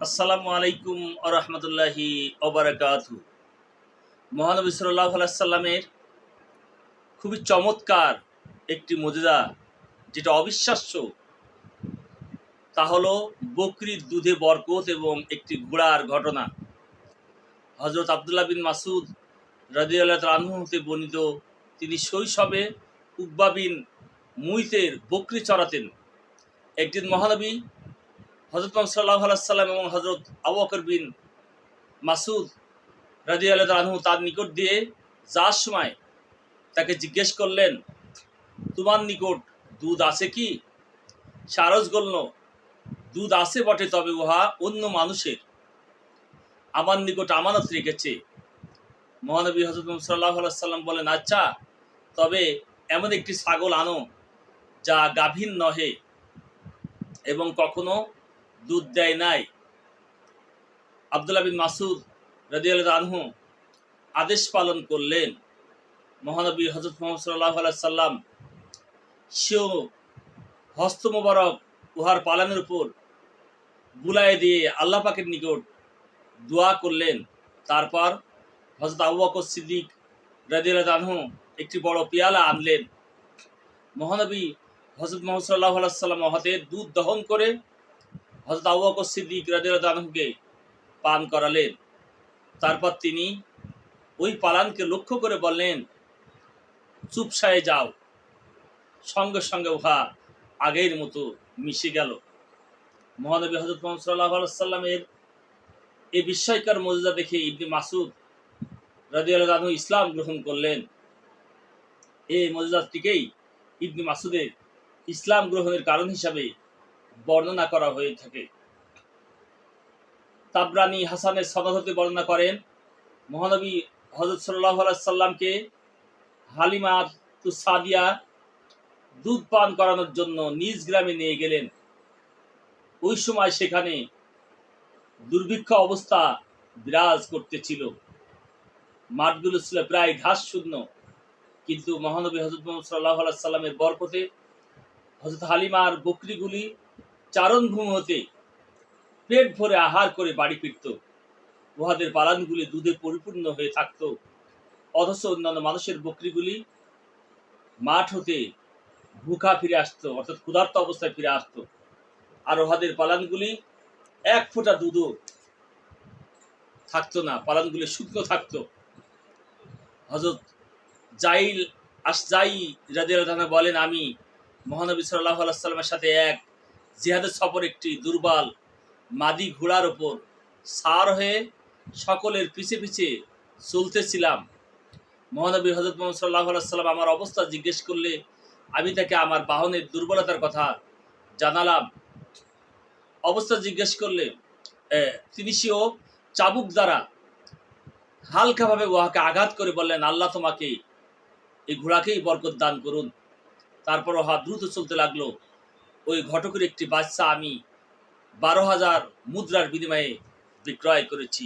আসসালামু আলাইকুম আরহামতুল্লাহি ওবারাকাতু। মহানবী সাল্লাল্লাহু আলাইহি সাল্লামের খুবই চমৎকার একটি মুজিজা, যেটা অবিশ্বাস্য, তা হলো বকরির দুধে বরকত এবং একটি ঘোড়ার ঘটনা। হযরত আব্দুল্লাহ বিন মাসউদ রাদিয়াল্লাহু তাআলা আনহু হতে বর্ণিত, তিনি শৈশবে উকবা বিন মুইতের বকরি চড়াতেন। একদিন মহানবী হযরত মুহাম্মদ সাল্লাল্লাহু আলাইহি সাল্লাম এবং হযরত আবু বকর বিন মাসউদ রাদিয়াল্লাহু তাআলা আনহু তার নিকট দিয়ে যাওয়ার সময় তাকে জিজ্ঞেস করলেন, তোমার নিকট দুধ আছে কি? সে আরজ করল, দুধ আছে বটে, তবে উহা অন্য মানুষের, আমার নিকট আমানত রেখেছে। মহানবী হযরত মুহাম্মদ সাল্লাল্লাহু আলাইহি সাল্লাম বলেন, আচ্ছা, তবে এমন একটি ছাগল আনো যা গাভীন নহে এবং কখনো দুধ দেয় নাই। আব্দুল্লাহ বিন মাসউদ রাদিয়াল্লাহু আনহু আদেশ পালন করলেন। মহানবী হযরত মুহাম্মদ সাল্লাল্লাহু আলাইহি সাল্লাম সেও হস্ত মোবারক উহার পালনের উপর বুলায় দিয়ে আল্লাহ পাকের নিকট দোয়া করলেন। তারপর হযরত আবু বকর সিদ্দিক রাদিয়াল্লাহু আনহু একটি বড় পেয়ালা আনলেন। মহানবী হযরত মুহাম্মদ সাল্লাল্লাহু আলাইহি সাল্লাম হাতে দুধ দহন করে হযরত আবু বকর সিদ্দিক রাদিয়াল্লাহু আনহুকে পান করালেন। তারপর তিনি ওই পালানকে লক্ষ্য করে বললেন, চুপসায়ে যাও। সঙ্গে সঙ্গে উহা আগের মতো মিশে গেল। মহানবী হযরত মুহাম্মদ সাল্লাল্লাহু আলাইহি সাল্লামের এই বিস্ময়কর মুজিজা দেখে ইবনে মাসউদ রাদিয়াল্লাহু আনহু ইসলাম গ্রহণ করলেন। এই মুজিজাটিকেই ইবনে মাসউদের ইসলাম গ্রহণের কারণ হিসাবে বর্ণনা করা হয়ে থাকে। তাবরানী হাসানের সনদ হতে বর্ণনা করেন, মহানবী হযরত সাল্লাল্লাহু আলাইহি সাল্লামকে হালিমা সাদিয়া দুধ পান করানোর জন্য নিজ গ্রামে নিয়ে গেলেন। ওই সময় সেখানে দুর্ভিক্ষ অবস্থা বিরাজ করতেছিল। মাঠগুলো ছিল প্রায় ঘাস শূন্য, কিন্তু মহানবী হযরত মুহাম্মদ সাল্লাল্লাহু আলাইহি সাল্লামের বরকতে হযরত হালিমার বকরিগুলি চারণভূমি হতে পেট ভরে আহার করে বাড়ি ফিরত। উহাদের পালানগুলি দুধে পরিপূর্ণ হয়ে থাকত, অথচ অন্যান্য মানুষের বকরিগুলি মাঠ হতে ভুখা ফিরে আসতো, অর্থাৎ ক্ষুধার্ত অবস্থায় ফিরে আসতো। আর উহাদের পালানগুলি এক ফোঁটা দুধও থাকতো না, পালানগুলি শুকনো থাকতো। হযরত জাইল আশজাই রাদিয়াল্লাহু আনহু বলেন, আমি মহানবী সাল্লাল্লাহু আলাইহি সাল্লামের সাথে এক জিহাদের সফর একটি দুর্বল মাদি ঘোড়ার উপর সার হয়ে সকলের পিছে পিছে চলতেছিলাম। মহানবী হযরত মুহাম্মদ সাল্লাল্লাহু আলাইহি সাল্লাম আমার অবস্থা জিজ্ঞেস করলে আমি তাকে আমার বাহনের দুর্বলতার কথা জানালাম। অবস্থা জিজ্ঞেস করলে তিনি সেও চাবুক দ্বারা হালকাভাবে উহাকে আঘাত করে বললেন, আল্লাহ তোমাকে এই ঘোড়াকেই বরকত দান করুন। তারপর উহা দ্রুত চলতে লাগলো। ওই ঘটকের একটি বাচ্চা আমি 12,000 মুদ্রার বিনিময়ে বিক্রয় করেছি।